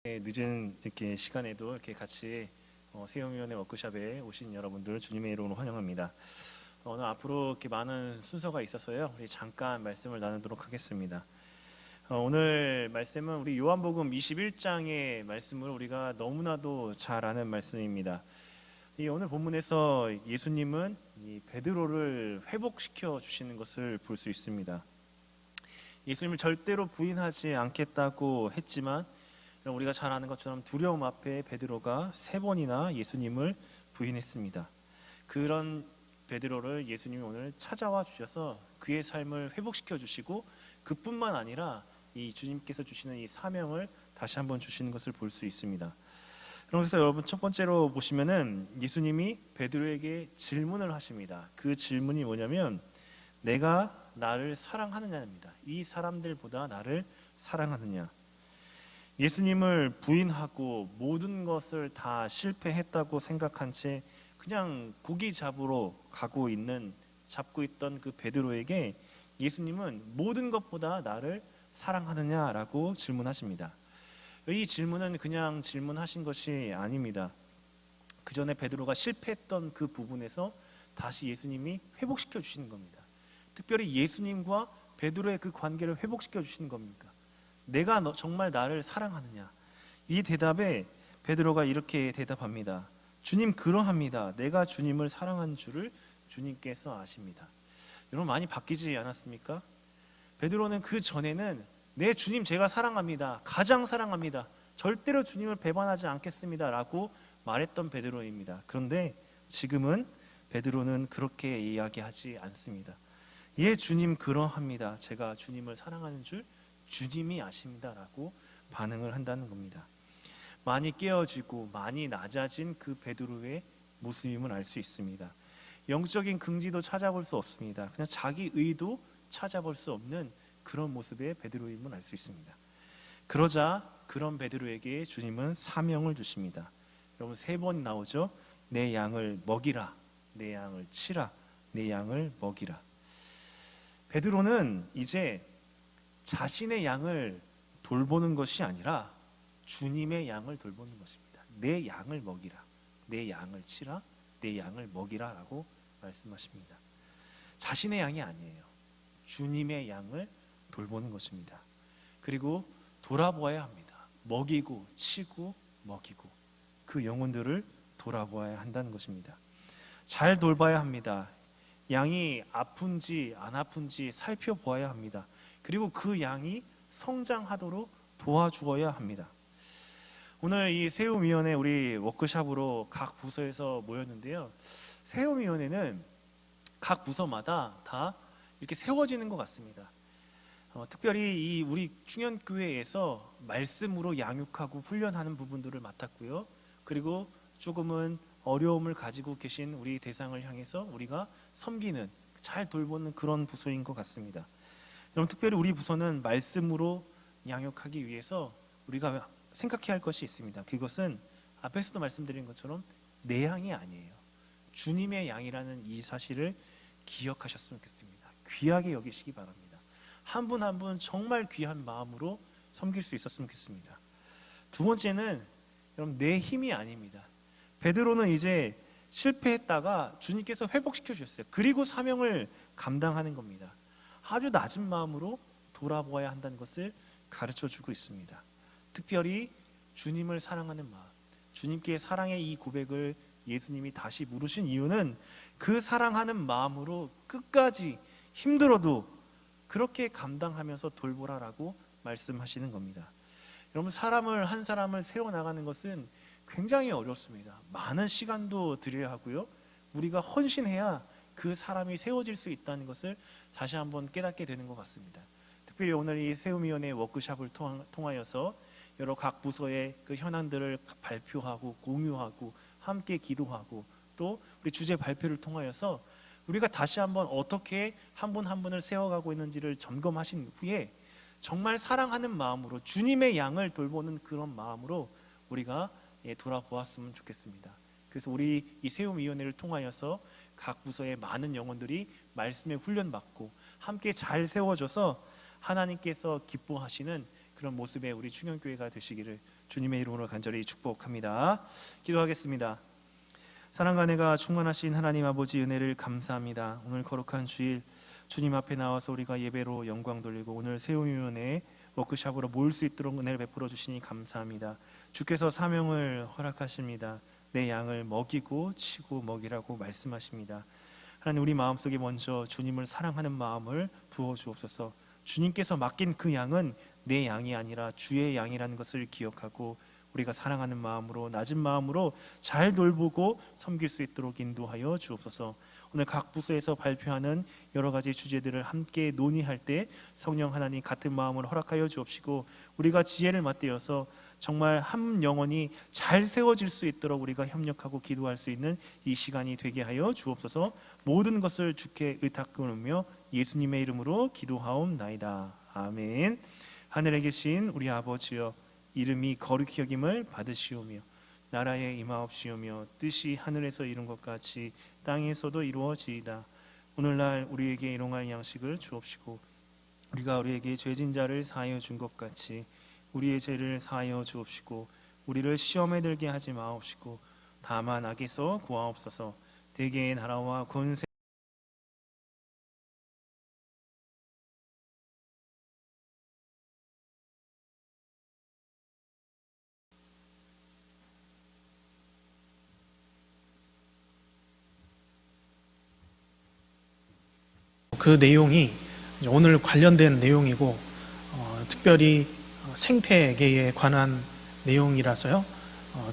늦은 이렇게 시간에도 이렇게 같이 세움위원회 워크숍에 오신 여러분들 주님의 이름으로 환영합니다. 오늘 앞으로 이렇게 많은 순서가 있어서요. 우리 잠깐 말씀을 나누도록 하겠습니다. 오늘 말씀은 우리 요한복음 21장의 말씀을 우리가 너무나도 잘 아는 말씀입니다. 이 오늘 본문에서 예수님은 이 베드로를 회복시켜 주시는 것을 볼 수 있습니다. 예수님을 절대로 부인하지 않겠다고 했지만 우리가 잘 아는 것처럼 두려움 앞에 베드로가 3번이나 예수님을 부인했습니다. 그런 베드로를 예수님이 오늘 찾아와 주셔서 그의 삶을 회복시켜 주시고 그뿐만 아니라 이 주님께서 주시는 이 사명을 다시 한번 주시는 것을 볼 수 있습니다. 그래서 여러분 첫 번째로 보시면은 예수님이 베드로에게 질문을 하십니다. 그 질문이 뭐냐면 내가 나를 사랑하느냐입니다. 이 사람들보다 나를 사랑하느냐. 예수님을 부인하고 모든 것을 다 실패했다고 생각한 채 그냥 고기 잡으러 잡고 있던 그 베드로에게 예수님은 모든 것보다 나를 사랑하느냐라고 질문하십니다. 이 질문은 그냥 질문하신 것이 아닙니다. 그 전에 베드로가 실패했던 그 부분에서 다시 예수님이 회복시켜 주시는 겁니다. 특별히 예수님과 베드로의 그 관계를 회복시켜 주시는 겁니다. 내가 정말 나를 사랑하느냐? 이 대답에 베드로가 이렇게 대답합니다. 주님 그러합니다. 내가 주님을 사랑하는 줄을 주님께서 아십니다. 여러분 많이 바뀌지 않았습니까? 베드로는 그 전에는 네 주님 제가 사랑합니다. 가장 사랑합니다. 절대로 주님을 배반하지 않겠습니다 라고 말했던 베드로입니다. 그런데 지금은 베드로는 그렇게 이야기하지 않습니다. 예 주님 그러합니다. 제가 주님을 사랑하는 줄 주님이 아십니다 라고 반응을 한다는 겁니다. 많이 깨어지고 많이 낮아진 그 베드로의 모습임을 알 수 있습니다. 영적인 긍지도 찾아볼 수 없습니다. 그냥 자기 의도 찾아볼 수 없는 그런 모습의 베드로임을 알 수 있습니다. 그러자 그런 베드로에게 주님은 사명을 주십니다. 여러분 3번 나오죠. 내 양을 먹이라, 내 양을 치라, 내 양을 먹이라. 베드로는 이제 자신의 양을 돌보는 것이 아니라 주님의 양을 돌보는 것입니다. 내 양을 먹이라, 내 양을 치라, 내 양을 먹이라 라고 말씀하십니다. 자신의 양이 아니에요. 주님의 양을 돌보는 것입니다. 그리고 돌아보아야 합니다. 먹이고 치고 먹이고 그 영혼들을 돌아보아야 한다는 것입니다. 잘 돌봐야 합니다. 양이 아픈지 안 아픈지 살펴보아야 합니다. 그리고 그 양이 성장하도록 도와주어야 합니다. 오늘 이 세움위원회 우리 워크숍으로 각 부서에서 모였는데요. 세움위원회는 각 부서마다 다 이렇게 세워지는 것 같습니다. 특별히 이 우리 충현교회에서 말씀으로 양육하고 훈련하는 부분들을 맡았고요. 그리고 조금은 어려움을 가지고 계신 우리 대상을 향해서 우리가 섬기는, 잘 돌보는 그런 부서인 것 같습니다. 여러분 특별히 우리 부서는 말씀으로 양육하기 위해서 우리가 생각해야 할 것이 있습니다. 그것은 앞에서도 말씀드린 것처럼 내 양이 아니에요. 주님의 양이라는 이 사실을 기억하셨으면 좋겠습니다. 귀하게 여기시기 바랍니다. 한 분 한 분 정말 귀한 마음으로 섬길 수 있었으면 좋겠습니다. 두 번째는 여러분 내 힘이 아닙니다. 베드로는 이제 실패했다가 주님께서 회복시켜 주셨어요. 그리고 사명을 감당하는 겁니다. 아주 낮은 마음으로 돌아보아야 한다는 것을 가르쳐 주고 있습니다. 특별히 주님을 사랑하는 마음, 주님께 사랑의 이 고백을 예수님이 다시 물으신 이유는 그 사랑하는 마음으로 끝까지 힘들어도 그렇게 감당하면서 돌보라라고 말씀하시는 겁니다. 여러분 한 사람을 세워나가는 것은 굉장히 어렵습니다. 많은 시간도 들여야 하고요. 우리가 헌신해야 그 사람이 세워질 수 있다는 것을 다시 한번 깨닫게 되는 것 같습니다. 특별히 오늘 이 세움위원회 워크숍을 통하여서 여러 각 부서의 그 현안들을 발표하고 공유하고 함께 기도하고 또 우리 주제 발표를 통하여서 우리가 다시 한번 어떻게 한 분 한 분을 세워가고 있는지를 점검하신 후에 정말 사랑하는 마음으로 주님의 양을 돌보는 그런 마음으로 우리가 돌아보았으면 좋겠습니다. 그래서 우리 이 세움위원회를 통하여서 각 부서의 많은 영혼들이 말씀에 훈련받고 함께 잘 세워져서 하나님께서 기뻐하시는 그런 모습의 우리 충현교회가 되시기를 주님의 이름으로 간절히 축복합니다. 기도하겠습니다. 사랑과 은혜가 충만하신 하나님 아버지 은혜를 감사합니다. 오늘 거룩한 주일 주님 앞에 나와서 우리가 예배로 영광 돌리고 오늘 세움위원회 워크숍으로 모일 수 있도록 은혜를 베풀어 주시니 감사합니다. 주께서 사명을 허락하십니다. 내 양을 먹이고 치고 먹이라고 말씀하십니다. 하나님, 우리 마음속에 먼저 주님을 사랑하는 마음을 부어 주옵소서. 주님께서 맡긴 그 양은 내 양이 아니라 주의 양이라는 것을 기억하고 우리가 사랑하는 마음으로, 낮은 마음으로 잘 돌보고 섬길 수 있도록 인도하여 주옵소서. 오늘 각 부서에서 발표하는 여러 가지 주제들을 함께 논의할 때 성령 하나님 같은 마음을 허락하여 주옵시고, 우리가 지혜를 맞대어서 정말 한 영혼이 잘 세워질 수 있도록 우리가 협력하고 기도할 수 있는 이 시간이 되게 하여 주옵소서. 모든 것을 주께 의탁하며 예수님의 이름으로 기도하옵나이다. 아멘. 하늘에 계신 우리 아버지여, 이름이 거룩히 여김을 받으시오며 나라에 임하옵시오며 뜻이 하늘에서 이룬 것 같이 땅에서도 이루어지이다. 오늘날 우리에게 일용할 양식을 주옵시고 우리가 우리에게 죄진 자를 사하여 준 것 같이 우리의 죄를 사하여 주옵시고 우리를 시험에 들게 하지 마옵시고 다만 악에서 구하옵소서. 대개의 나라와 권세 그 내용이 오늘 관련된 내용이고 특별히 생태계에 관한 내용이라서요.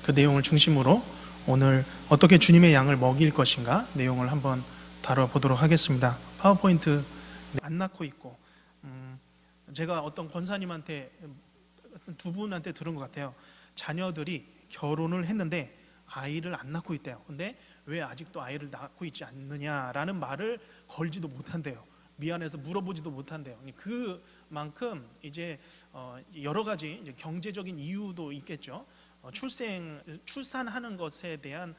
그 내용을 중심으로 오늘 어떻게 주님의 양을 먹일 것인가 내용을 한번 다뤄보도록 하겠습니다. 파워포인트 안 낳고 있고 제가 어떤 권사님한테 두 분한테 들은 것 같아요. 자녀들이 결혼을 했는데 아이를 안 낳고 있대요. 근데 왜 아직도 아이를 낳고 있지 않느냐라는 말을 걸지도 못한대요. 미안해서 물어보지도 못한대요. 그만큼 이제 여러 가지 이제 경제적인 이유도 있겠죠. 출산하는 것에 대한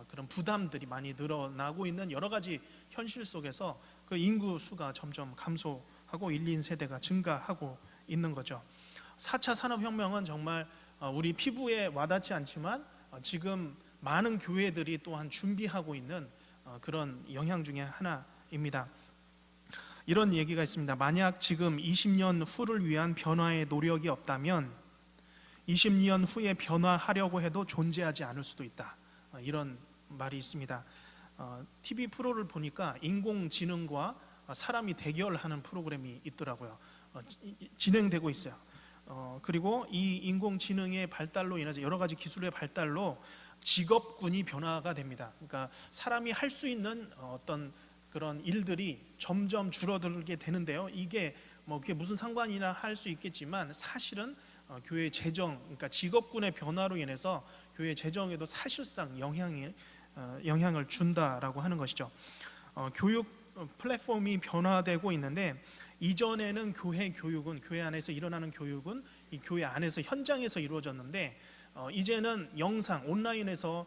그런 부담들이 많이 늘어나고 있는 여러 가지 현실 속에서 그 인구 수가 점점 감소하고 1, 2세대가 증가하고 있는 거죠. 4차 산업혁명은 정말 우리 피부에 와닿지 않지만 지금 많은 교회들이 또한 준비하고 있는 그런 영향 중에 하나입니다. 이런 얘기가 있습니다. 만약 지금 20년 후를 위한 변화의 노력이 없다면 20년 후에 변화하려고 해도 존재하지 않을 수도 있다. 이런 말이 있습니다. TV 프로를 보니까 인공지능과 사람이 대결하는 프로그램이 있더라고요. 진행되고 있어요. 그리고 이 인공지능의 발달로 인해서 여러 가지 기술의 발달로 직업군이 변화가 됩니다. 그러니까 사람이 할 수 있는 어떤 그런 일들이 점점 줄어들게 되는데요. 이게 뭐 그게 무슨 상관이나 할 수 있겠지만 사실은 교회 재정, 그러니까 직업군의 변화로 인해서 교회 재정에도 사실상 영향을 준다라고 하는 것이죠. 교육 플랫폼이 변화되고 있는데 이전에는 교회 교육은 교회 안에서 일어나는 교육은 이 교회 안에서 현장에서 이루어졌는데 이제는 영상 온라인에서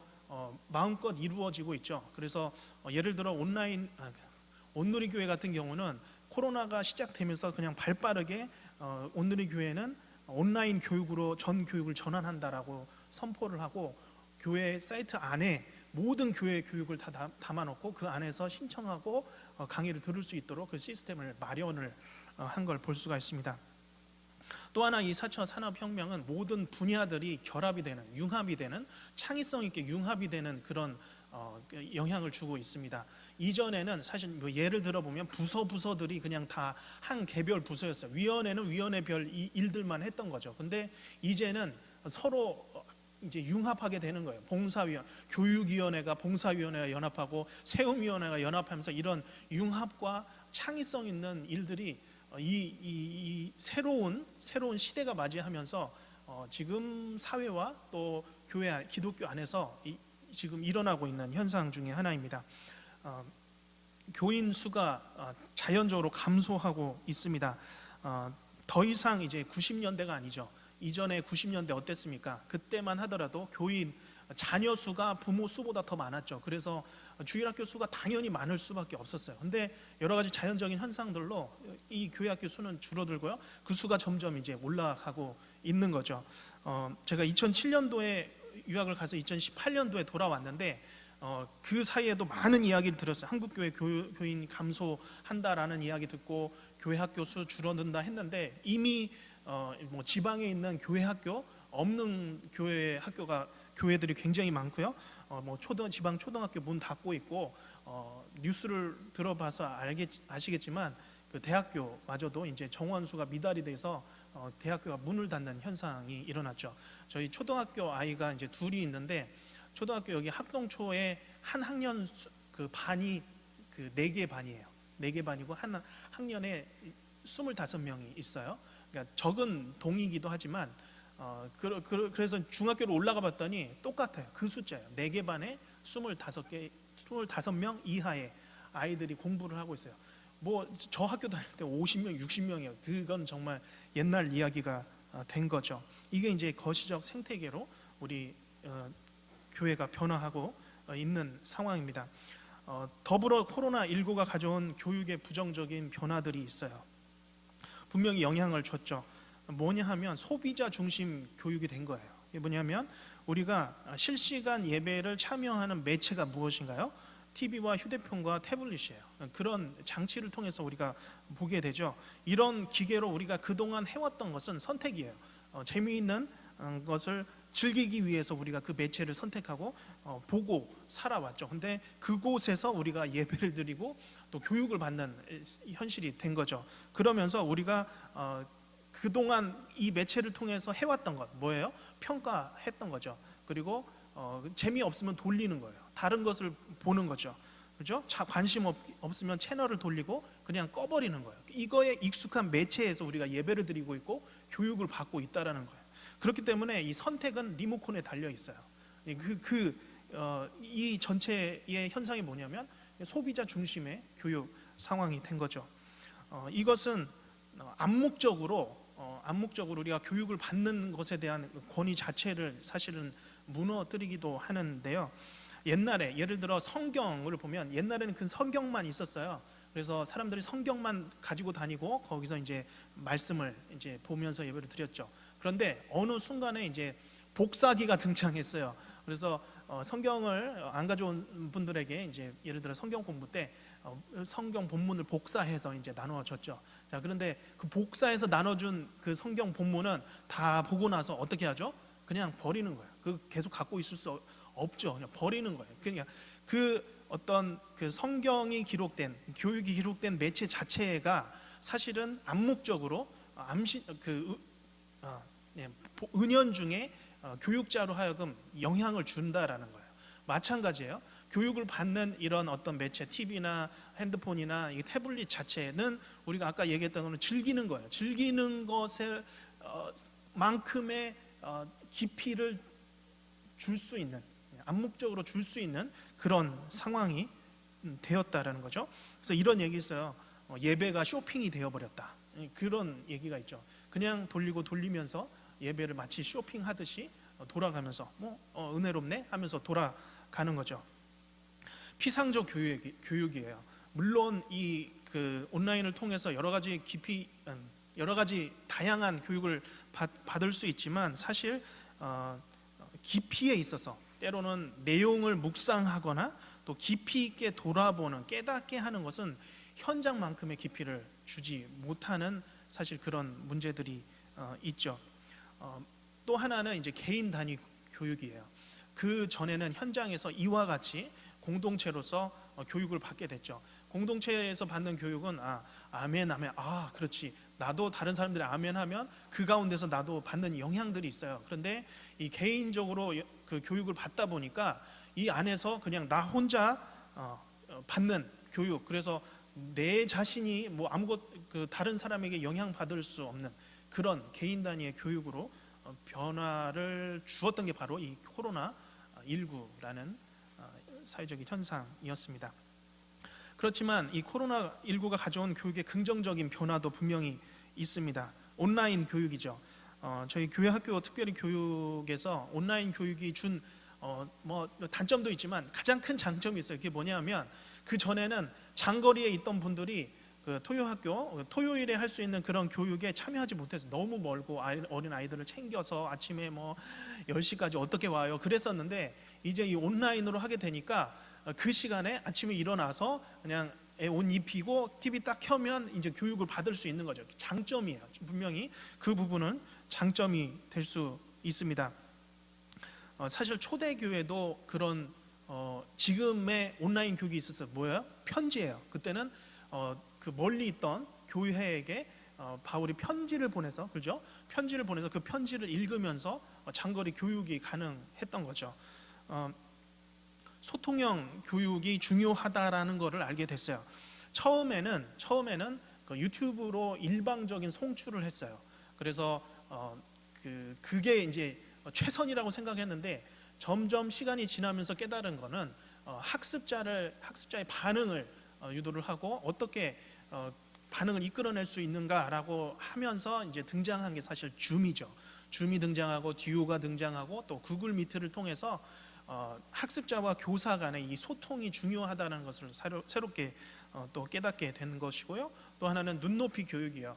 마음껏 이루어지고 있죠. 그래서 예를 들어 온누리 교회 같은 경우는 코로나가 시작되면서 그냥 발빠르게 온누리 교회는 온라인 교육으로 전 교육을 전환한다라고 선포를 하고 교회 사이트 안에 모든 교회 교육을 다 담아놓고 그 안에서 신청하고 강의를 들을 수 있도록 그 시스템을 마련을 한 걸 볼 수가 있습니다. 또 하나 이 4차 산업혁명은 모든 분야들이 결합이 되는, 융합이 되는, 창의성 있게 융합이 되는 그런 영향을 주고 있습니다. 이전에는 사실 뭐 예를 들어보면 부서들이 그냥 다 한 개별 부서였어요. 위원회는 위원회별 일들만 했던 거죠. 근데 이제는 서로 이제 융합하게 되는 거예요. 교육위원회가 봉사위원회가 연합하고 세움위원회가 연합하면서 이런 융합과 창의성 있는 일들이 이 새로운 시대가 맞이하면서 지금 사회와 또 교회 기독교 안에서 지금 일어나고 있는 현상 중에 하나입니다. 교인 수가 자연적으로 감소하고 있습니다. 더 이상 이제 90년대가 아니죠. 이전에 90년대 어땠습니까? 그때만 하더라도 교인 자녀 수가 부모 수보다 더 많았죠. 그래서 주일학교 수가 당연히 많을 수밖에 없었어요. 근데 여러 가지 자연적인 현상들로 이 교회학교 수는 줄어들고요. 그 수가 점점 이제 올라가고 있는 거죠. 제가 2007년도에 유학을 가서 2018년도에 돌아왔는데 그 사이에도 많은 이야기를 들었어요. 한국교회 교인 감소한다라는 이야기 듣고 교회 학교 수 줄어든다 했는데 이미 뭐 지방에 있는 교회 학교 없는 교회들이 굉장히 많고요. 뭐 지방 초등학교 문 닫고 있고 뉴스를 들어봐서 아시겠지만 그 대학교마저도 이제 정원수가 미달이 돼서 대학교가 문을 닫는 현상이 일어났죠. 저희 초등학교 아이가 이제 둘이 있는데 초등학교 여기 합동초에 한 학년 그 반이 그 4개 반이에요. 4개 반이고 한 학년에 25명이 있어요. 그러니까 적은 동이기도 하지만 그래서 중학교로 올라가 봤더니 똑같아요. 그 숫자예요. 4개 반에 25명 이하의 아이들이 공부를 하고 있어요. 뭐 저 학교 다닐 때 50명, 60명이에요. 그건 정말 옛날 이야기가 된 거죠. 이게 이제 거시적 생태계로 우리 교회가 변화하고 있는 상황입니다. 더불어 코로나19가 가져온 교육의 부정적인 변화들이 있어요. 분명히 영향을 줬죠. 뭐냐 하면 소비자 중심 교육이 된 거예요. 이게 뭐냐면 우리가 실시간 예배를 참여하는 매체가 무엇인가요? TV와 휴대폰과 태블릿이에요. 그런 장치를 통해서 우리가 보게 되죠. 이런 기계로 우리가 그동안 해왔던 것은 선택이에요. 재미있는 것을 즐기기 위해서 우리가 그 매체를 선택하고 보고 살아왔죠. 근데 그곳에서 우리가 예배를 드리고 또 교육을 받는 현실이 된 거죠. 그러면서 우리가 그동안 이 매체를 통해서 해왔던 것 뭐예요? 평가했던 거죠. 그리고 재미없으면 돌리는 거예요. 다른 것을 보는 거죠. 그죠? 관심 없으면 채널을 돌리고 그냥 꺼버리는 거예요. 이거에 익숙한 매체에서 우리가 예배를 드리고 있고 교육을 받고 있다라는 거예요. 그렇기 때문에 이 선택은 리모컨에 달려 있어요. 이 전체의 현상이 뭐냐면 소비자 중심의 교육 상황이 된 거죠. 이것은 암묵적으로 우리가 교육을 받는 것에 대한 권위 자체를 사실은 무너뜨리기도 하는데요. 옛날에 예를 들어 성경을 보면 옛날에는 그 성경만 있었어요. 그래서 사람들이 성경만 가지고 다니고 거기서 이제 말씀을 이제 보면서 예배를 드렸죠. 그런데 어느 순간에 이제 복사기가 등장했어요. 그래서 성경을 안 가져온 분들에게 이제 예를 들어 성경 공부 때 성경 본문을 복사해서 이제 나누어졌죠. 자, 그런데 그 복사해서 나눠준 그 성경 본문은 다 보고 나서 어떻게 하죠? 그냥 버리는 거예요. 그 계속 갖고 있을 수 없죠. 그냥 버리는 거예요. 그냥 그 어떤 그 성경이 기록된 교육이 기록된 매체 자체가 사실은 암묵적으로 은연중에 교육자로 하여금 영향을 준다라는 거예요. 마찬가지예요. 교육을 받는 이런 어떤 매체, TV나 핸드폰이나 이 태블릿 자체는 우리가 아까 얘기했던 거는 즐기는 거예요. 즐기는 것에 만큼의 깊이를 줄 수 있는, 암묵적으로 줄 수 있는 그런 상황이 되었다라는 거죠. 그래서 이런 얘기 있어요. 예배가 쇼핑이 되어버렸다. 그런 얘기가 있죠. 그냥 돌리면서 예배를 마치 쇼핑하듯이 돌아가면서 은혜롭네 하면서 돌아가는 거죠. 피상적 교육이에요. 물론 이 그 온라인을 통해서 여러 가지 다양한 교육을 받을 수 있지만 사실 깊이에 있어서 때로는 내용을 묵상하거나 또 깊이 있게 돌아보는 깨닫게 하는 것은 현장만큼의 깊이를 주지 못하는 사실 그런 문제들이 있죠. 또 하나는 이제 개인 단위 교육이에요. 그 전에는 현장에서 이와 같이 공동체로서 교육을 받게 됐죠. 공동체에서 받는 교육은 아멘, 그렇지. 나도 다른 사람들이 아멘하면 그 가운데서 나도 받는 영향들이 있어요. 그런데 이 개인적으로 그 교육을 받다 보니까 이 안에서 그냥 나 혼자 받는 교육. 그래서 내 자신이 그 다른 사람에게 영향 받을 수 없는 그런 개인 단위의 교육으로 변화를 주었던 게 바로 이 코로나19라는 사회적인 현상이었습니다. 그렇지만 이 코로나19가 가져온 교육의 긍정적인 변화도 분명히 있습니다. 온라인 교육이죠. 저희 교회 학교 특별히 교육에서 온라인 교육이 준 단점도 있지만 가장 큰 장점이 있어요. 그게 뭐냐면 그 전에는 장거리에 있던 분들이 그 토요학교 토요일에 할 수 있는 그런 교육에 참여하지 못해서 너무 멀고 어린 아이들을 챙겨서 아침에 뭐 10시까지 어떻게 와요 그랬었는데 이제 이 온라인으로 하게 되니까 그 시간에 아침에 일어나서 그냥 옷 입히고 TV 딱 켜면 이제 교육을 받을 수 있는 거죠. 장점이에요. 분명히 그 부분은 장점이 될 수 있습니다. 사실 초대교회도 그런 지금의 온라인 교육이 있었어요. 뭐예요? 편지예요. 그때는 그 멀리 있던 교회에게 바울이 편지를 보내서 그죠? 편지를 보내서 그 편지를 읽으면서 장거리 교육이 가능했던 거죠. 소통형 교육이 중요하다라는 것을 알게 됐어요. 처음에는 그 유튜브로 일방적인 송출을 했어요. 그래서 그게 이제 최선이라고 생각했는데 점점 시간이 지나면서 깨달은 거는 학습자의 반응을 유도를 하고 어떻게 반응을 이끌어낼 수 있는가라고 하면서 이제 등장한 게 사실 줌이죠. 줌이 등장하고 듀오가 등장하고 또 구글 미트를 통해서 학습자와 교사 간의 이 소통이 중요하다는 것을 새롭게 또 깨닫게 된 것이고요. 또 하나는 눈높이 교육이에요.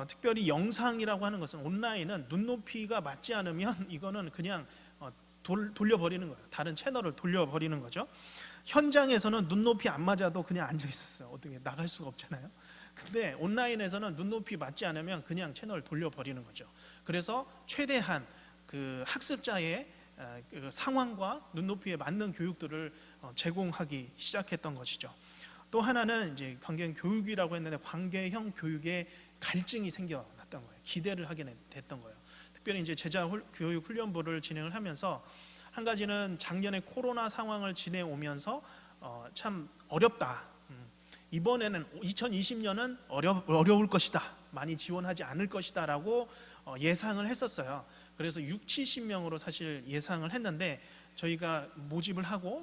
특별히 영상이라고 하는 것은 온라인은 눈높이가 맞지 않으면 이거는 그냥 돌려버리는 거예요. 다른 채널을 돌려버리는 거죠. 현장에서는 눈높이 안 맞아도 그냥 앉아 있었어요. 어떻게 나갈 수가 없잖아요. 근데 온라인에서는 눈높이 맞지 않으면 그냥 채널 돌려버리는 거죠. 그래서 최대한 그 학습자의 그 상황과 눈높이에 맞는 교육들을 제공하기 시작했던 것이죠. 또 하나는 이제 관계형 교육이라고 했는데 관계형 교육에 갈증이 생겨났던 거예요. 기대를 하게 됐던 거예요. 특별히 이제 제자 교육 훈련부를 진행을 하면서 한 가지는 작년에 코로나 상황을 지내오면서 참 어렵다. 이번에는 2020년은 어려울 것이다. 많이 지원하지 않을 것이다라고 예상을 했었어요. 그래서 70명으로 사실 예상을 했는데 저희가 모집을 하고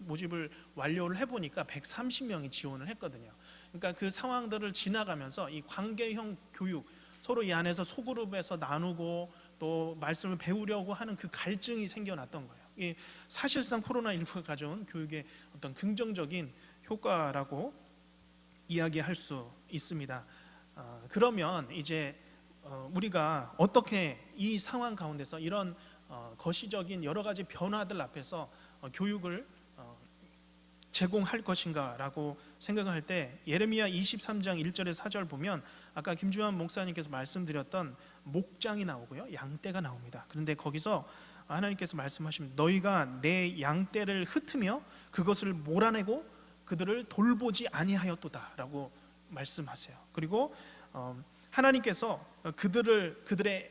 모집을 완료를 해보니까 130명이 지원을 했거든요. 그러니까 그 상황들을 지나가면서 이 관계형 교육 서로 이 안에서 소그룹에서 나누고 또 말씀을 배우려고 하는 그 갈증이 생겨났던 거예요. 이 사실상 코로나19가 가져온 교육의 어떤 긍정적인 효과라고 이야기할 수 있습니다. 그러면 이제 우리가 어떻게 이 상황 가운데서 이런 거시적인 여러 가지 변화들 앞에서 교육을 제공할 것인가라고 생각할 때 예레미야 23장 1절에서 4절 보면 아까 김주환 목사님께서 말씀드렸던 목장이 나오고요, 양떼가 나옵니다. 그런데 거기서 하나님께서 말씀하시면 너희가 내 양떼를 흩으며 그것을 몰아내고 그들을 돌보지 아니하였도다라고 말씀하세요. 그리고 하나님께서 그들의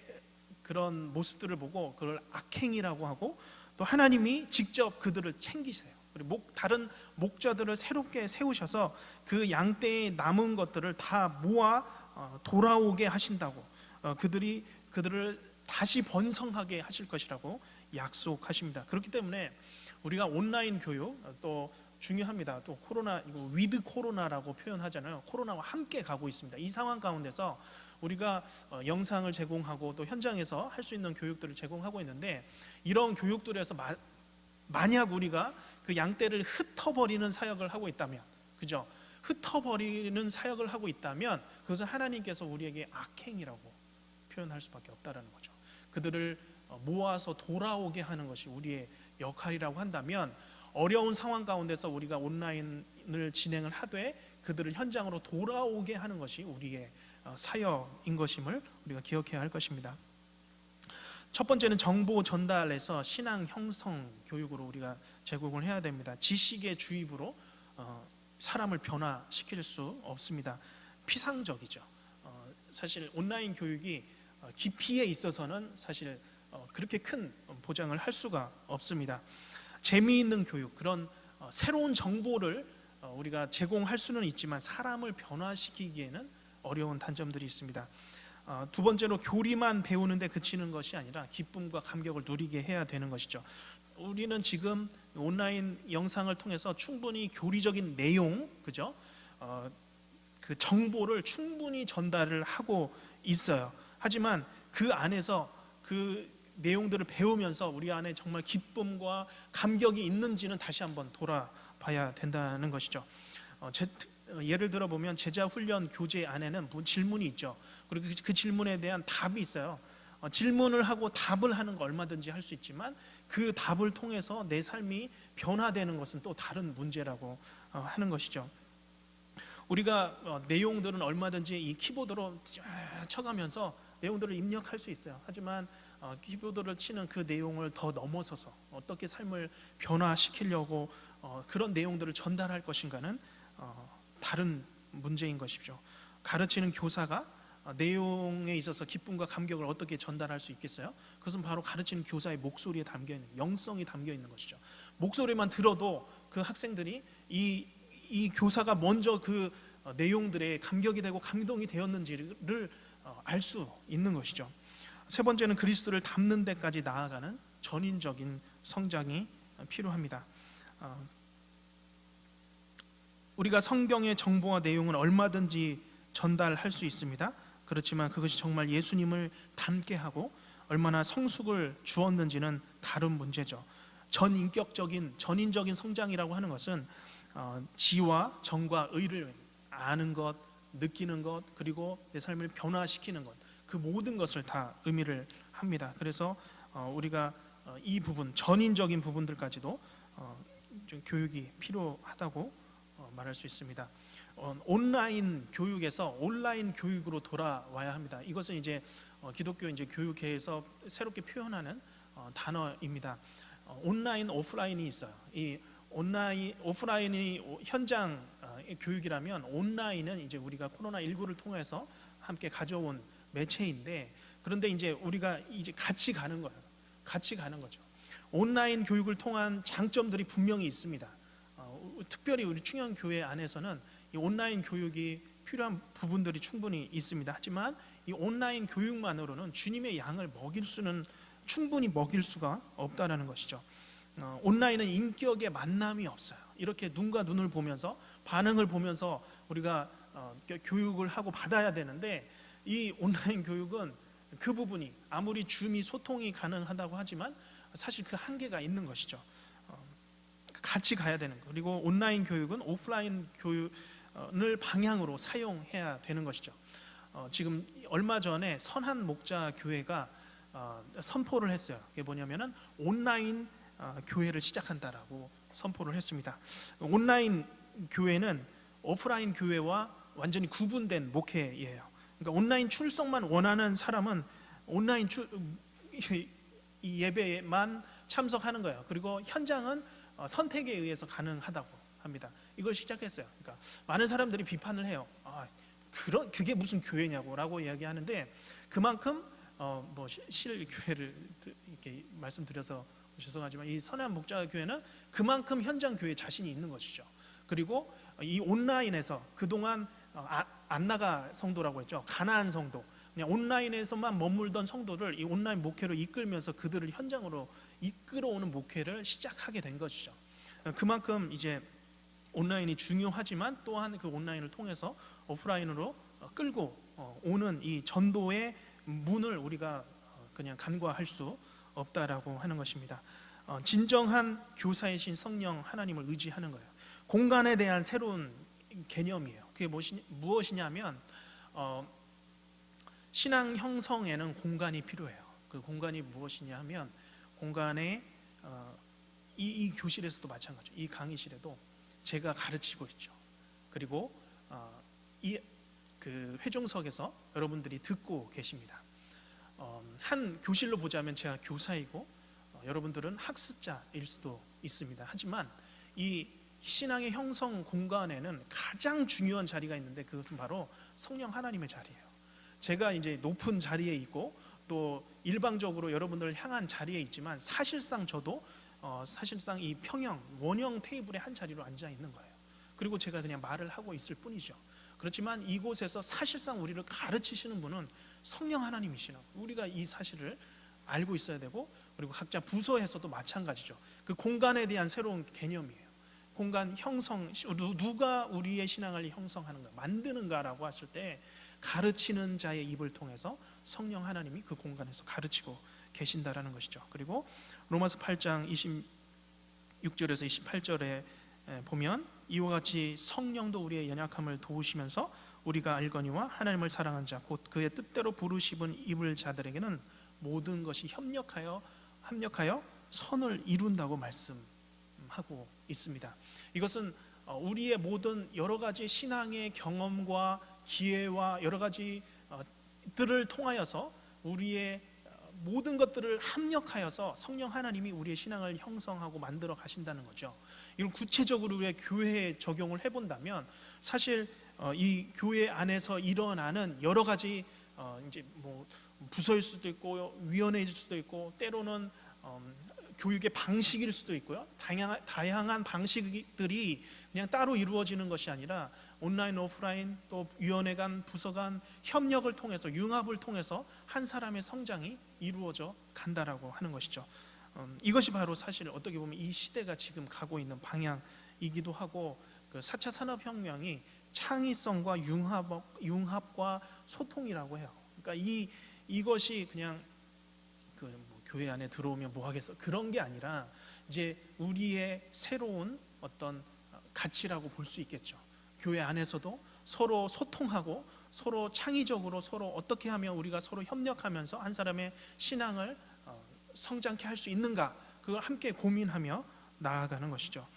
그런 모습들을 보고 그걸 악행이라고 하고 또 하나님이 직접 그들을 챙기세요. 그리고 다른 목자들을 새롭게 세우셔서 그 양떼에 남은 것들을 다 모아 돌아오게 하신다고 그들을 다시 번성하게 하실 것이라고 약속하십니다. 그렇기 때문에 우리가 온라인 교육 또 중요합니다. 또 코로나 이거 위드 코로나라고 표현하잖아요. 코로나와 함께 가고 있습니다. 이 상황 가운데서 우리가 영상을 제공하고 또 현장에서 할 수 있는 교육들을 제공하고 있는데 이런 교육들에서 만약 우리가 그 양떼를 흩어버리는 사역을 하고 있다면, 그죠? 흩어버리는 사역을 하고 있다면 그것은 하나님께서 우리에게 악행이라고 표현할 수밖에 없다라는 거죠. 그들을 모아서 돌아오게 하는 것이 우리의 역할이라고 한다면 어려운 상황 가운데서 우리가 온라인을 진행을 하되 그들을 현장으로 돌아오게 하는 것이 우리의 사역인 것임을 우리가 기억해야 할 것입니다. 첫 번째는 정보 전달에서 신앙 형성 교육으로 우리가 제공을 해야 됩니다. 지식의 주입으로 사람을 변화시킬 수 없습니다. 피상적이죠. 사실 온라인 교육이 깊이에 있어서는 사실 그렇게 큰 보장을 할 수가 없습니다. 재미있는 교육, 그런 새로운 정보를 우리가 제공할 수는 있지만 사람을 변화시키기에는 어려운 단점들이 있습니다. 두 번째로 교리만 배우는데 그치는 것이 아니라 기쁨과 감격을 누리게 해야 되는 것이죠. 우리는 지금 온라인 영상을 통해서 충분히 교리적인 내용, 그죠? 그 정보를 충분히 전달을 하고 있어요. 하지만 그 안에서 그 내용들을 배우면서 우리 안에 정말 기쁨과 감격이 있는지는 다시 한번 돌아봐야 된다는 것이죠. 예를 들어 보면 제자 훈련 교재 안에는 질문이 있죠. 그리고 그 질문에 대한 답이 있어요. 질문을 하고 답을 하는 거 얼마든지 할 수 있지만 그 답을 통해서 내 삶이 변화되는 것은 또 다른 문제라고 하는 것이죠. 우리가 내용들은 얼마든지 이 키보드로 쳐가면서 내용들을 입력할 수 있어요. 하지만 키보드를 치는 그 내용을 더 넘어서서 어떻게 삶을 변화시키려고 그런 내용들을 전달할 것인가는 다른 문제인 것이죠. 가르치는 교사가 내용에 있어서 기쁨과 감격을 어떻게 전달할 수 있겠어요? 그것은 바로 가르치는 교사의 목소리에 담겨 있는, 영성이 담겨 있는 것이죠. 목소리만 들어도 그 학생들이 이 교사가 먼저 그 내용들에 감격이 되고 감동이 되었는지를 알 수 있는 것이죠. 세 번째는 그리스도를 닮는 데까지 나아가는 전인적인 성장이 필요합니다. 우리가 성경의 정보와 내용은 얼마든지 전달할 수 있습니다. 그렇지만 그것이 정말 예수님을 닮게 하고 얼마나 성숙을 주었는지는 다른 문제죠. 전인적인 성장이라고 하는 것은 지와 정과 의를 아는 것, 느끼는 것, 그리고 내 삶을 변화시키는 것, 그 모든 것을 다 의미를 합니다. 그래서 우리가 이 부분, 전인적인 부분들까지도 좀 교육이 필요하다고 말할 수 있습니다. 온라인 교육에서 온라인 교육으로 돌아와야 합니다. 이것은 이제 기독교 이제 교육계에서 새롭게 표현하는 단어입니다. 온라인, 오프라인이 있어요. 이 오프라인이 현장 교육이라면 온라인은 이제 우리가 코로나19를 통해서 함께 가져온 매체인데, 그런데 이제 우리가 이제 같이 가는 거예요. 같이 가는 거죠. 온라인 교육을 통한 장점들이 분명히 있습니다. 특별히 우리 충현교회 안에서는 이 온라인 교육이 필요한 부분들이 충분히 있습니다. 하지만 이 온라인 교육만으로는 주님의 양을 충분히 먹일 수가 없다라는 것이죠. 온라인은 인격의 만남이 없어요. 이렇게 눈과 눈을 보면서 반응을 보면서 우리가 교육을 하고 받아야 되는데, 이 온라인 교육은 그 부분이 아무리 줌이 소통이 가능하다고 하지만 사실 그 한계가 있는 것이죠. 같이 가야 되는 거. 그리고 온라인 교육은 오프라인 교육을 방향으로 사용해야 되는 것이죠. 지금 얼마 전에 선한 목자 교회가 선포를 했어요. 그게 뭐냐면은 온라인 교회를 시작한다라고 선포를 했습니다. 온라인 교회는 오프라인 교회와 완전히 구분된 목회예요. 그러니까 온라인 출석만 원하는 사람은 온라인 이 예배에만 참석하는 거예요. 그리고 현장은 선택에 의해서 가능하다고 합니다. 이걸 시작했어요. 그러니까 많은 사람들이 비판을 해요. 그게 무슨 교회냐고라고 이야기하는데, 그만큼 실교회를 이렇게 말씀드려서 죄송하지만 이 선한 목자 교회는 그만큼 현장 교회 자신이 있는 것이죠. 그리고 이 온라인에서 그동안 안 나가 성도라고 했죠. 가나안 성도, 그냥 온라인에서만 머물던 성도를 이 온라인 목회로 이끌면서 그들을 현장으로 이끌어오는 목회를 시작하게 된 것이죠. 그만큼 이제 온라인이 중요하지만 또한 그 온라인을 통해서 오프라인으로 끌고 오는 이 전도의 문을 우리가 그냥 간과할 수 없다라고 하는 것입니다. 진정한 교사이신 성령 하나님을 의지하는 거예요. 공간에 대한 새로운 개념이에요. 그게 무엇이냐면 신앙 형성에는 공간이 필요해요. 그 공간이 무엇이냐 하면, 공간에 이 교실에서도 마찬가지죠. 이 강의실에도 제가 가르치고 있죠. 그리고 그 회중석에서 여러분들이 듣고 계십니다. 한 교실로 보자면 제가 교사이고 여러분들은 학습자일 수도 있습니다. 하지만 이 신앙의 형성 공간에는 가장 중요한 자리가 있는데, 그것은 바로 성령 하나님의 자리예요. 제가 이제 높은 자리에 있고 또 일방적으로 여러분들을 향한 자리에 있지만, 사실상 저도 사실상 이 원형 테이블의 한 자리로 앉아 있는 거예요. 그리고 제가 그냥 말을 하고 있을 뿐이죠. 그렇지만 이곳에서 사실상 우리를 가르치시는 분은 성령 하나님이시라고, 우리가 이 사실을 알고 있어야 되고, 그리고 각자 부서에서도 마찬가지죠. 그 공간에 대한 새로운 개념이에요. 공간 형성, 누가 우리의 신앙을 형성하는가, 만드는가라고 했을 때 가르치는 자의 입을 통해서 성령 하나님이 그 공간에서 가르치고 계신다라는 것이죠. 그리고 로마서 8장 26절에서 28절에 보면 이와 같이 성령도 우리의 연약함을 도우시면서 우리가 알거니와 하나님을 사랑한 자 곧 그의 뜻대로 부르심은 입을 자들에게는 모든 것이 합력하여 선을 이룬다고 말씀하고 있습니다. 이것은 우리의 모든 여러 가지 신앙의 경험과 기회와 여러 가지 들을 통하여서 우리의 모든 것들을 합력하여서 성령 하나님이 우리의 신앙을 형성하고 만들어 가신다는 거죠. 이걸 구체적으로 우리의 교회에 적용을 해본다면 사실 이 교회 안에서 일어나는 여러 가지 이제 뭐 부서일 수도 있고 위원회일 수도 있고 때로는 교육의 방식일 수도 있고요. 다양한 방식들이 그냥 따로 이루어지는 것이 아니라 온라인, 오프라인, 또 위원회 간, 부서 간 협력을 통해서 융합을 통해서 한 사람의 성장이 이루어져 간다라고 하는 것이죠. 이것이 바로 사실 어떻게 보면 이 시대가 지금 가고 있는 방향이기도 하고 그 4차 산업혁명이 창의성과 융합과 소통이라고 해요. 그러니까 이것이 그냥 뭐 교회 안에 들어오면 뭐 하겠어 그런 게 아니라 이제 우리의 새로운 어떤 가치라고 볼 수 있겠죠. 교회 안에서도 서로 소통하고 서로 창의적으로 서로 어떻게 하면 우리가 서로 협력하면서 한 사람의 신앙을 성장케 할 수 있는가 그걸 함께 고민하며 나아가는 것이죠.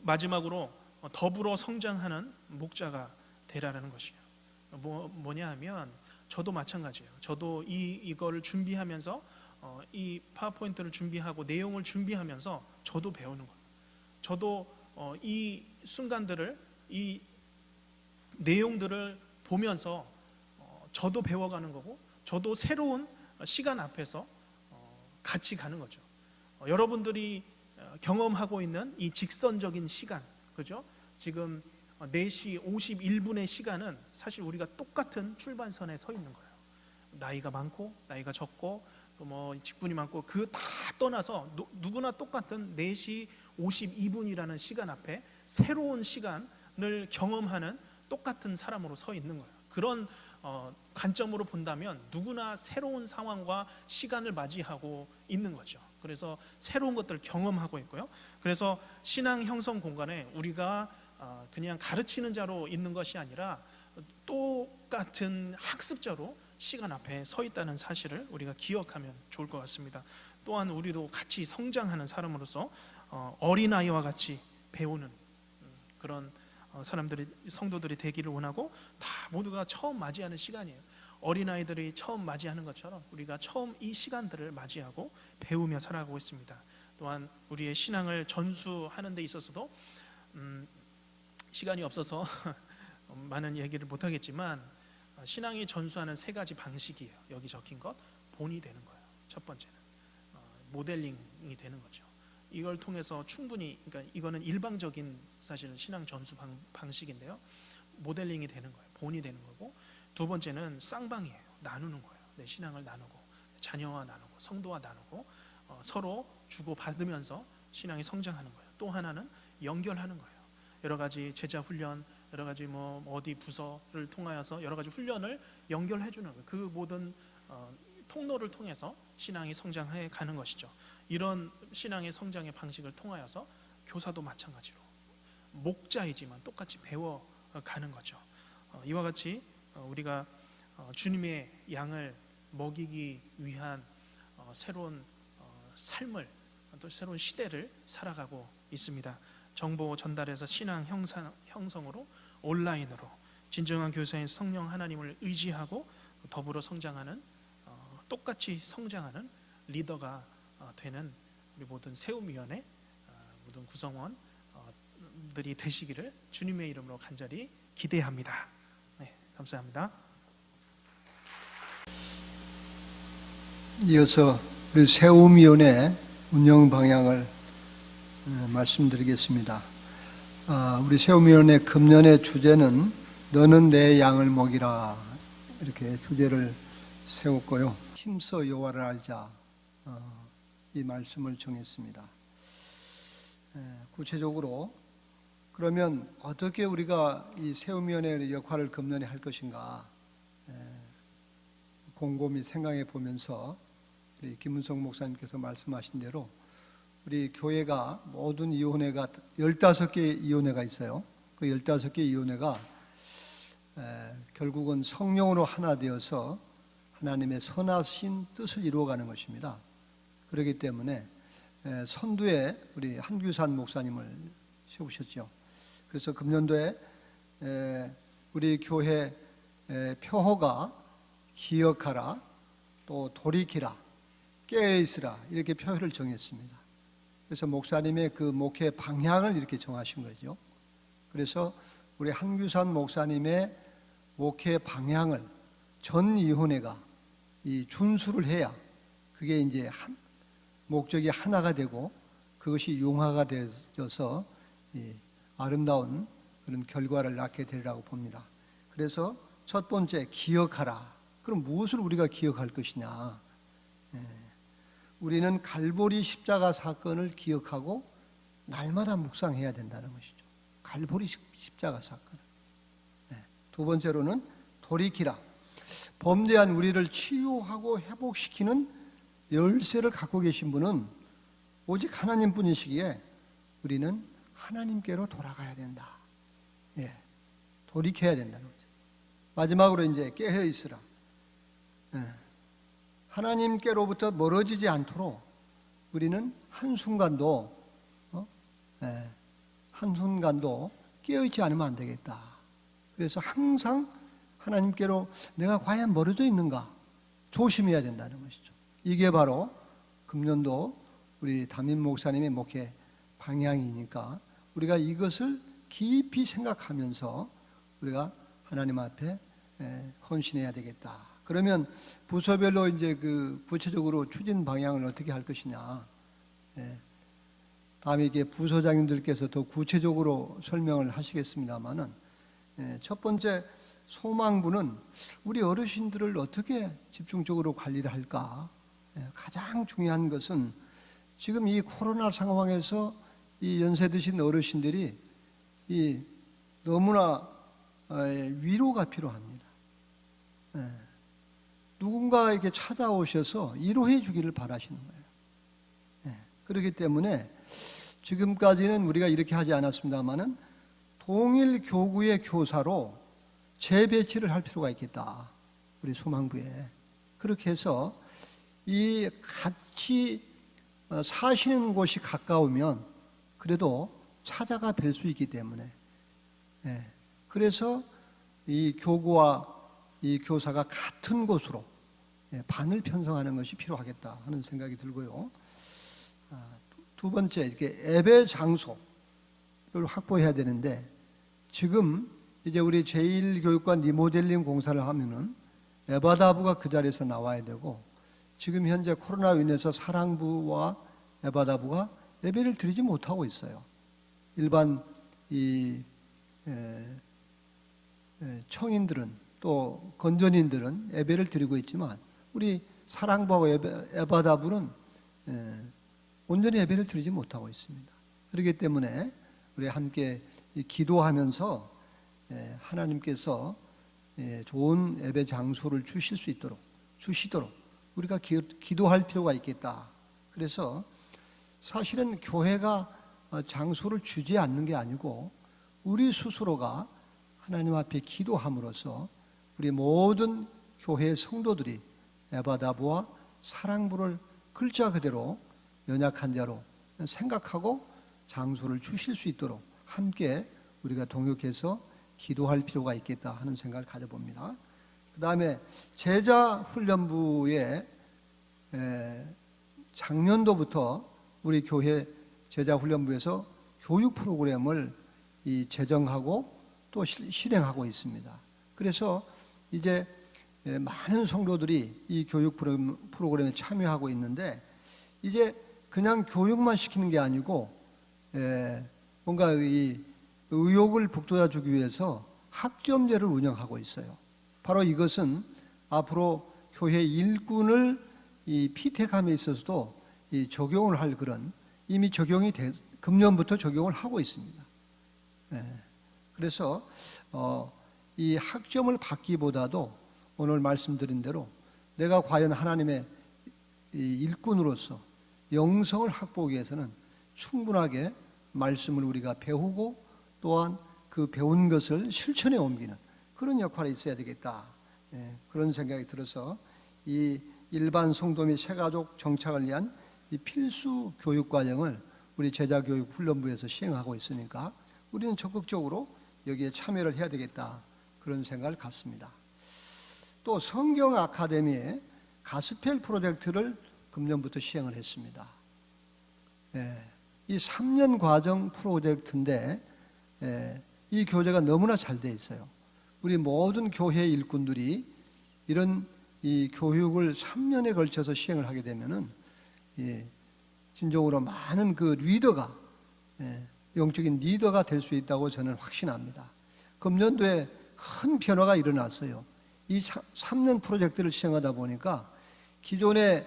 마지막으로 더불어 성장하는 목자가 되라는 것이에요. 뭐냐 하면 저도 마찬가지예요. 저도 이거를 준비하면서 이 파워포인트를 준비하고 내용을 준비하면서 저도 배우는 거예요. 저도 이 순간들을 이 내용들을 보면서 저도 배워가는 거고 저도 새로운 시간 앞에서 같이 가는 거죠. 여러분들이 경험하고 있는 이 직선적인 시간, 그죠? 지금 4시 51분의 시간은 사실 우리가 똑같은 출발선에 서 있는 거예요. 나이가 많고 나이가 적고 또 뭐 직분이 많고 그 다 떠나서 누구나 똑같은 4시 52분이라는 시간 앞에 새로운 시간을 경험하는 똑같은 사람으로 서 있는 거예요. 그런 관점으로 본다면 누구나 새로운 상황과 시간을 맞이하고 있는 거죠. 그래서 새로운 것들을 경험하고 있고요. 그래서 신앙 형성 공간에 우리가 그냥 가르치는 자로 있는 것이 아니라 똑같은 학습자로 시간 앞에 서 있다는 사실을 우리가 기억하면 좋을 것 같습니다. 또한 우리도 같이 성장하는 사람으로서 어린아이와 같이 배우는 그런 성도들이 되기를 원하고 다 모두가 처음 맞이하는 시간이에요. 어린아이들이 처음 맞이하는 것처럼 우리가 처음 이 시간들을 맞이하고 배우며 살아가고 있습니다. 또한 우리의 신앙을 전수하는 데 있어서도 시간이 없어서 많은 얘기를 못하겠지만 신앙이 전수하는 3가지 방식이에요. 여기 적힌 것 본이 되는 거예요. 첫 번째는 모델링이 되는 거죠. 이걸 통해서 충분히 그러니까 이거는 일방적인 사실은 신앙 전수 방식인데요. 모델링이 되는 거예요. 본이 되는 거고 두 번째는 쌍방이에요. 나누는 거예요. 내 신앙을 나누고 자녀와 나누고 성도와 나누고 서로 주고 받으면서 신앙이 성장하는 거예요. 또 하나는 연결하는 거예요. 여러 가지 제자 훈련, 여러 가지 뭐 어디 부서를 통하여서 여러 가지 훈련을 연결해 주는 거예요. 그 모든 통로를 통해서 신앙이 성장해 가는 것이죠. 이런 신앙의 성장의 방식을 통하여서 교사도 마찬가지로 목자이지만 똑같이 배워가는 거죠. 이와 같이 우리가 주님의 양을 먹이기 위한 새로운 삶을 또 새로운 시대를 살아가고 있습니다. 정보 전달에서 신앙 형성으로 온라인으로 진정한 교사인 성령 하나님을 의지하고 더불어 성장하는 똑같이 성장하는 리더가 되는 우리 모든 세움위원회 모든 구성원들이 되시기를 주님의 이름으로 간절히 기대합니다. 네, 감사합니다. 이어서 우리 세움위원회 운영 방향을 말씀드리겠습니다. 우리 세움위원회 금년의 주제는 너는 내 양을 먹이라 이렇게 주제를 세웠고요. 힘써 여호와를 알자 이 말씀을 정했습니다. 구체적으로 그러면 어떻게 우리가 이 세움위원회의 역할을 금년에 할 것인가 곰곰이 생각해 보면서 우리 김문성 목사님께서 말씀하신 대로 우리 교회가 모든 이혼회가 15개 이혼회가 있어요. 그 15개 이혼회가 결국은 성령으로 하나 되어서 하나님의 선하신 뜻을 이루어가는 것입니다. 그렇기 때문에 선두에 우리 한규산 목사님을 세우셨죠. 그래서 금년도에 우리 교회 표어가 기억하라, 또 돌이키라, 깨어있으라 이렇게 표어를 정했습니다. 그래서 목사님의 그 목회 방향을 이렇게 정하신 거죠. 그래서 우리 한규산 목사님의 목회 방향을 전 이혼회가 이 준수를 해야 그게 이제 목적이 하나가 되고 그것이 융화가 되어서 아름다운 그런 결과를 낳게 되리라고 봅니다. 그래서 첫 번째 기억하라. 그럼 무엇을 우리가 기억할 것이냐? 우리는 갈보리 십자가 사건을 기억하고 날마다 묵상해야 된다는 것이죠. 갈보리 십자가 사건. 두 번째로는 돌이키라. 범죄한 우리를 치유하고 회복시키는 열쇠를 갖고 계신 분은 오직 하나님뿐이시기에 우리는 하나님께로 돌아가야 된다. 돌이켜야 된다는 거죠. 마지막으로 이제 깨어 있으라. 하나님께로부터 멀어지지 않도록 우리는 한순간도 깨어있지 않으면 안 되겠다. 그래서 항상 하나님께로 내가 과연 멀어져 있는가 조심해야 된다는 것이죠. 이게 바로 금년도 우리 담임 목사님의 목회 방향이니까 우리가 이것을 깊이 생각하면서 우리가 하나님 앞에 헌신해야 되겠다. 그러면 부서별로 이제 그 구체적으로 추진 방향을 어떻게 할 것이냐. 다음에 이게 부서장님들께서 더 구체적으로 설명을 하시겠습니다만은 첫 번째 소망부는 우리 어르신들을 어떻게 집중적으로 관리를 할까. 가장 중요한 것은 지금 이 코로나 상황에서 이 연세 드신 어르신들이 이 너무나 위로가 필요합니다. 누군가에게 찾아오셔서 위로해 주기를 바라시는 거예요. 그렇기 때문에 지금까지는 우리가 이렇게 하지 않았습니다만은 동일 교구의 교사로 재배치를 할 필요가 있겠다. 우리 소망부에. 그렇게 해서 이 같이 사시는 곳이 가까우면 그래도 찾아가 뵐 수 있기 때문에 그래서 이 교구와 이 교사가 같은 곳으로 반을 편성하는 것이 필요하겠다 하는 생각이 들고요. 두 번째 이렇게 예배 장소를 확보해야 되는데 지금 이제 우리 제1교육관 리모델링 공사를 하면은 에바다부가 그 자리에서 나와야 되고 지금 현재 코로나로 인해서 사랑부와 에바다부가 예배를 드리지 못하고 있어요. 일반 이 청인들은 또 건전인들은 예배를 드리고 있지만 우리 사랑부하고 에바다부는 온전히 예배를 드리지 못하고 있습니다. 그렇기 때문에 우리 함께 기도하면서 하나님께서 좋은 예배 장소를 주시도록 우리가 기도할 필요가 있겠다. 그래서 사실은 교회가 장소를 주지 않는 게 아니고 우리 스스로가 하나님 앞에 기도함으로써 우리 모든 교회 성도들이 에바다부와 사랑부를 글자 그대로 연약한 자로 생각하고 장소를 주실 수 있도록 함께 우리가 동역해서 기도할 필요가 있겠다 하는 생각을 가져봅니다. 그 다음에 제자훈련부에 작년도부터 우리 교회 제자훈련부에서 교육 프로그램을 제정하고 또 실행하고 있습니다. 그래서 이제 많은 성도들이 이 교육 프로그램에 참여하고 있는데 이제 그냥 교육만 시키는 게 아니고 뭔가 이 의욕을 북돋아 주기 위해서 학점제를 운영하고 있어요. 바로 이것은 앞으로 교회 일꾼을 이 피택함에 있어서도 이 적용을 할 그런 이미 금년부터 적용을 하고 있습니다. 그래서 이 학점을 받기보다도 오늘 말씀드린 대로 내가 과연 하나님의 일꾼으로서 영성을 확보하기 위해서는 충분하게 말씀을 우리가 배우고 또한 그 배운 것을 실천에 옮기는 그런 역할이 있어야 되겠다. 그런 생각이 들어서 이 일반 성도 및 새가족 정착을 위한 이 필수 교육 과정을 우리 제자교육훈련부에서 시행하고 있으니까 우리는 적극적으로 여기에 참여를 해야 되겠다. 그런 생각을 갖습니다. 또 성경 아카데미에 가스펠 프로젝트를 금년부터 시행을 했습니다. 이 3년 과정 프로젝트인데 이 교재가 너무나 잘 돼 있어요. 우리 모든 교회 일꾼들이 이런 이 교육을 3년에 걸쳐서 시행을 하게 되면은 진정으로 많은 그 리더가 영적인 리더가 될 수 있다고 저는 확신합니다. 금년도에 큰 변화가 일어났어요. 이 3년 프로젝트를 시행하다 보니까 기존에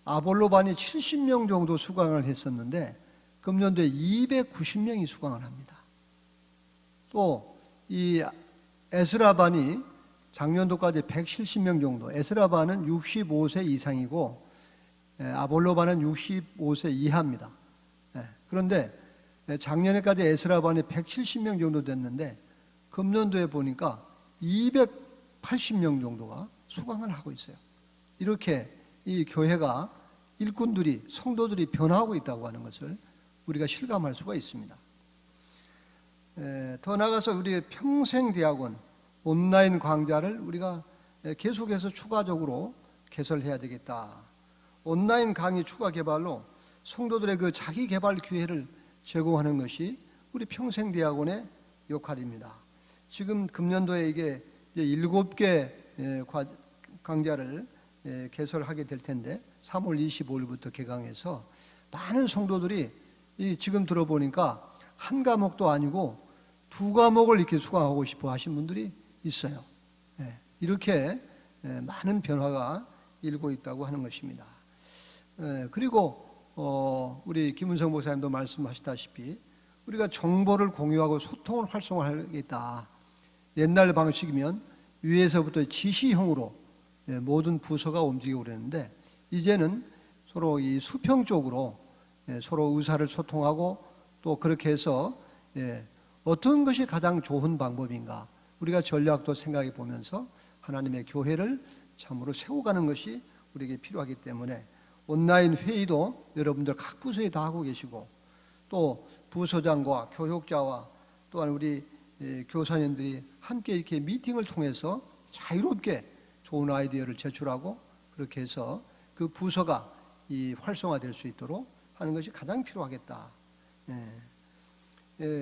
아볼로반이 70명 정도 수강을 했었는데 금년도에 290명이 수강을 합니다. 또 이 에스라반이 작년도까지 170명 정도, 에스라반은 65세 이상이고 아볼로반은 65세 이하입니다. 그런데 작년에까지 에스라반이 170명 정도 됐는데 금년도에 보니까 280명 정도가 수강을 하고 있어요. 이렇게 이 교회가 일꾼들이 성도들이 변화하고 있다고 하는 것을 우리가 실감할 수가 있습니다. 더 나아가서 우리의 평생대학원 온라인 강좌를 우리가 계속해서 추가적으로 개설해야 되겠다. 온라인 강의 추가 개발로 성도들의 그 자기 개발 기회를 제공하는 것이 우리 평생대학원의 역할입니다. 지금 금년도에 이게 이제 7개 강좌를 개설하게 될 텐데 3월 25일부터 개강해서 많은 성도들이 지금 들어보니까 한 과목도 아니고 2과목을 이렇게 수강하고 싶어 하신 분들이 있어요. 이렇게 많은 변화가 일고 있다고 하는 것입니다. 그리고 우리 김은성 목사님도 말씀하시다시피 우리가 정보를 공유하고 소통을 활성화하겠다. 옛날 방식이면 위에서부터 지시형으로 모든 부서가 움직이고 그랬는데 이제는 서로 이 수평 쪽으로 서로 의사를 소통하고 또 그렇게 해서 어떤 것이 가장 좋은 방법인가 우리가 전략도 생각해 보면서 하나님의 교회를 참으로 세워가는 것이 우리에게 필요하기 때문에 온라인 회의도 여러분들 각 부서에 다 하고 계시고 또 부서장과 교육자와 또한 우리 교사님들이 함께 이렇게 미팅을 통해서 자유롭게 좋은 아이디어를 제출하고 그렇게 해서 그 부서가 이 활성화될 수 있도록 하는 것이 가장 필요하겠다.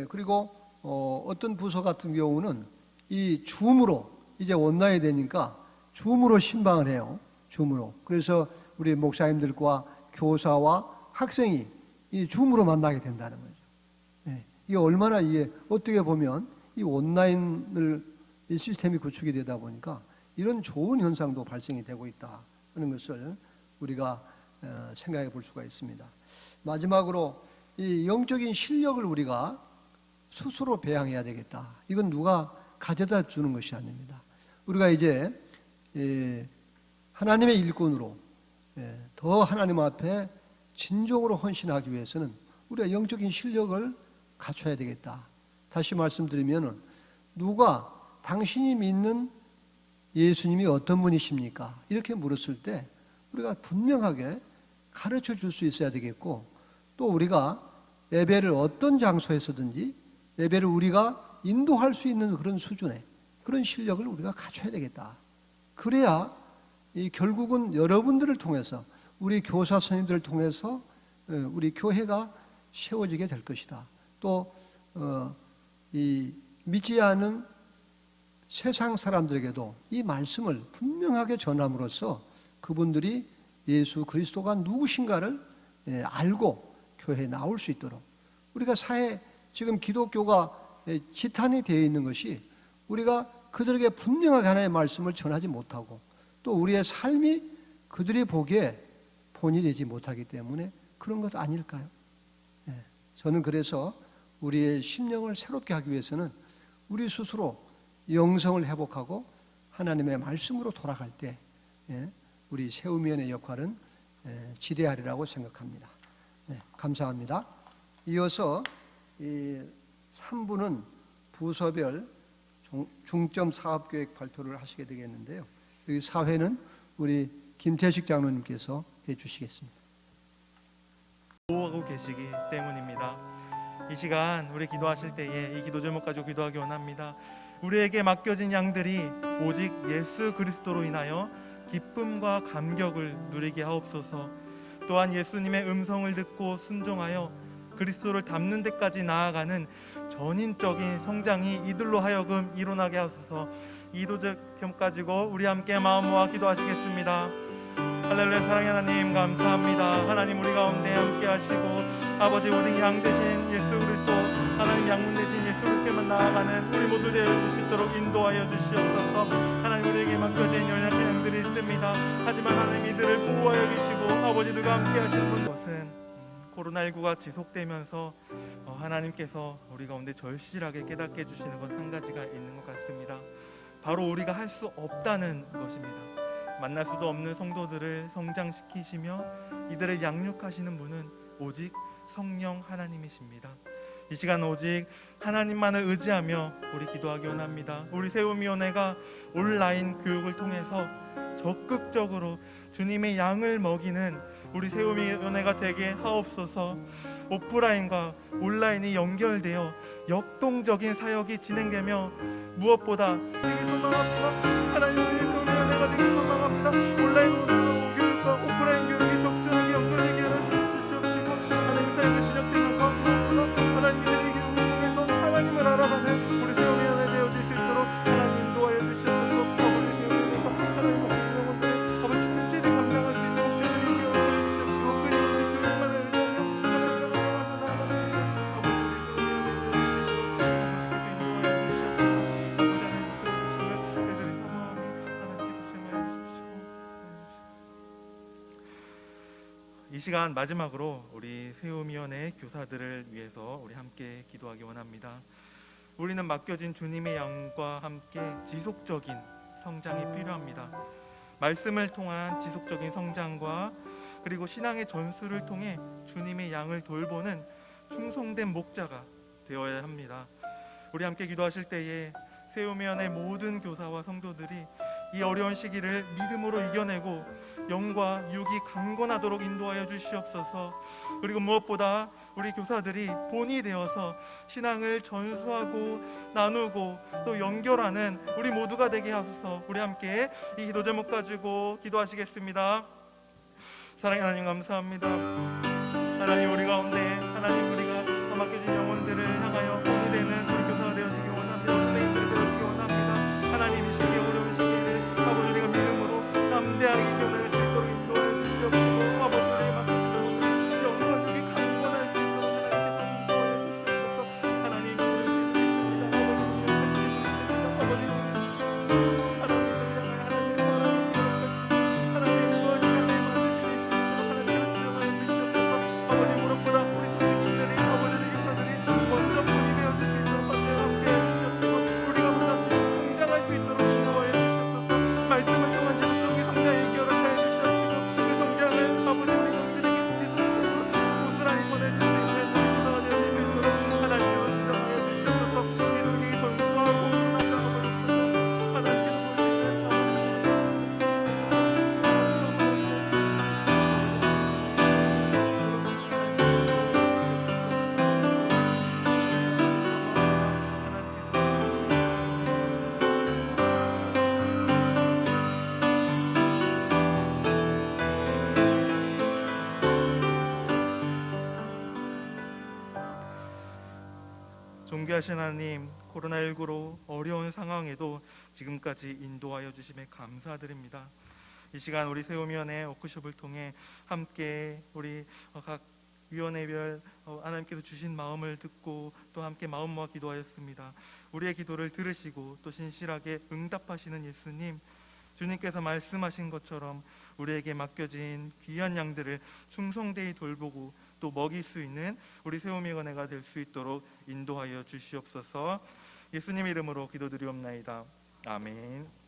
그리고 어떤 부서 같은 경우는 이 줌으로 이제 온라인이 되니까 줌으로 신방을 해요. 줌으로. 그래서 우리 목사님들과 교사와 학생이 이 줌으로 만나게 된다는 거죠. 이게 얼마나 이게 어떻게 보면 이 온라인을 이 시스템이 구축이 되다 보니까 이런 좋은 현상도 발생이 되고 있다 하는 것을 우리가 생각해 볼 수가 있습니다. 마지막으로 이 영적인 실력을 우리가 스스로 배양해야 되겠다. 이건 누가 가져다 주는 것이 아닙니다. 우리가 이제 하나님의 일꾼으로 더 하나님 앞에 진정으로 헌신하기 위해서는 우리가 영적인 실력을 갖춰야 되겠다. 다시 말씀드리면 누가 당신이 믿는 예수님이 어떤 분이십니까? 이렇게 물었을 때 우리가 분명하게 가르쳐 줄 수 있어야 되겠고 또 우리가 예배를 어떤 장소에서든지 예배를 우리가 인도할 수 있는 그런 수준의 그런 실력을 우리가 갖춰야 되겠다. 그래야 결국은 여러분들을 통해서 우리 교사 선생님들을 통해서 우리 교회가 세워지게 될 것이다. 또 이 믿지 않은 세상 사람들에게도 이 말씀을 분명하게 전함으로써 그분들이 예수 그리스도가 누구신가를 알고 교회에 나올 수 있도록 우리가 사회 지금 기독교가 지탄이 되어 있는 것이 우리가 그들에게 분명하게 하나님의 말씀을 전하지 못하고 또 우리의 삶이 그들이 보기에 본이 되지 못하기 때문에 그런 것 아닐까요? 저는 그래서 우리의 심령을 새롭게 하기 위해서는 우리 스스로 영성을 회복하고 하나님의 말씀으로 돌아갈 때 우리 세우면의 역할은 지대하리라고 생각합니다. 네, 감사합니다. 이어서 이 3부는 부서별 중점 사업계획 발표를 하시게 되겠는데요. 여기 사회는 우리 김태식 장로님께서 해주시겠습니다. 보호하고 계시기 때문입니다. 이 시간 우리 기도하실 때에 이 기도 제목 가지고 기도하기 원합니다. 우리에게 맡겨진 양들이 오직 예수 그리스도로 인하여 기쁨과 감격을 누리게 하옵소서. 또한 예수님의 음성을 듣고 순종하여 그리스도를 닮는 데까지 나아가는 전인적인 성장이 이들로 하여금 일어나게 하소서. 이 기도 제목 가지고 우리 함께 마음 모아 기도하시겠습니다. 할렐루야. 사랑의 하나님 감사합니다. 하나님 우리 가운데 함께 하시고 아버지 오직 양 되신 예수 그리스도 하나님 양문 되신 예수 그리스도만 나아가는 우리 모두 되어줄 수 있도록 인도하여 주시옵소서. 하나님 우리에게 맡겨진 연약한 양들이 있습니다. 하지만 하나님 이들을 보호하여 계시고 아버지들과 함께 하시는 것은 코로나19가 지속되면서 하나님께서 우리 가운데 절실하게 깨닫게 해주시는 것 한 가지가 있는 것 같습니다. 바로 우리가 할 수 없다는 것입니다. 만날 수도 없는 성도들을 성장시키시며 이들을 양육하시는 분은 오직 성령 하나님이십니다. 이 시간 오직 하나님만을 의지하며 우리 기도하기 원합니다. 우리 세움위원회가 온라인 교육을 통해서 적극적으로 주님의 양을 먹이는 우리 세움위원회가 되게 하옵소서. 오프라인과 온라인이 연결되어 역동적인 사역이 진행되며 무엇보다 되게 소망합니다. 하나님 우리 세움위원회가 되게 소망합니다. 온라인 교육과 오프라인 교육이 적절하게 연결되게 해주시옵시고 하나님 사역이 시작되면서 무엇보다 하나님 이들의 교육을 통해서 하나님을 알아가는 우리 세움위원회 되어질 수 있도록 하나님 인도하여 주시옵소서. 아버지 세움위원회가 하나님 먹는 영혼들의 아버지 충실히 감당할 수 있는 목표들이 되어 주시옵시고 그리고 우리 주님만을 의지하며 하나님 나아가는 아버지 이 시간 마지막으로 우리 세움위원회 교사들을 위해서 우리 함께 기도하기 원합니다. 우리는 맡겨진 주님의 양과 함께 지속적인 성장이 필요합니다. 말씀을 통한 지속적인 성장과 그리고 신앙의 전수를 통해 주님의 양을 돌보는 충성된 목자가 되어야 합니다. 우리 함께 기도하실 때에 세움위원회 모든 교사와 성도들이 이 어려운 시기를 믿음으로 이겨내고 영과 육이 강건하도록 인도하여 주시옵소서. 그리고 무엇보다 우리 교사들이 본이 되어서 신앙을 전수하고 나누고 또 연결하는 우리 모두가 되게 하소서. 우리 함께 이 기도 제목 가지고 기도하시겠습니다. 사랑의 하나님 감사합니다. 하나님 우리 가운데 하나님 우리가 맡겨진 영혼들을 향하여 본이 되는 우리 교사가 되어지기 원합니다. 선생님들을 되어지기 원합니다. 하나님 이 시기에 어려운 시기를 아버지 우리가 믿음으로 담대하게 이겨낼 수 있도록 인도하여 주시옵시고 아버지 우리에게 맡겨진 영혼들을 영과 육이 강건할 수 있도록 하나님께서 인도하여 주시옵소서. 하나님 오늘 시즌이 있습니다. 아버지 우리 하나님들을 향하여 하나님의 사랑이 기억하시고 하나님 무엇이 하나님 만드시기 있도록 하나님께서 지정하여 주시옵소서. 아버지 무엇보다 우리 선생님들이 아버지의 교사들이 먼저 본이 되어줄 수 있도록 함께 해주시옵시고 우리가 보다 성장할 수 있도록 인도하여 주시옵소서. 말씀을 통한 지속적인 성장의 기여를 하여 주시옵시고 그 성장을 아버지 우리 분들에게 지속적으로 고스란히 전해줄 수 있는 우리 교사가 되어줄 수 있도록 하나님께서 지정하여 주시옵소서. 이들에게 전수하고 순합당하고 있소서. 하나님께서 볼 수 있는 존귀하신 하나님, 코로나19로 어려운 상황에도 지금까지 인도하여 주심에 감사드립니다. 이 시간 우리 세움위원회 워크숍을 통해 함께 우리 각 위원회별 하나님께서 주신 마음을 듣고 또 함께 마음 모아 기도하였습니다. 우리의 기도를 들으시고 또 신실하게 응답하시는 예수님, 주님께서 말씀하신 것처럼 우리에게 맡겨진 귀한 양들을 충성되이 돌보고 또 먹일 수 있는 우리 세움위원회가 될 수 있도록 인도하여 주시옵소서. 예수님 이름으로 기도드리옵나이다. 아멘.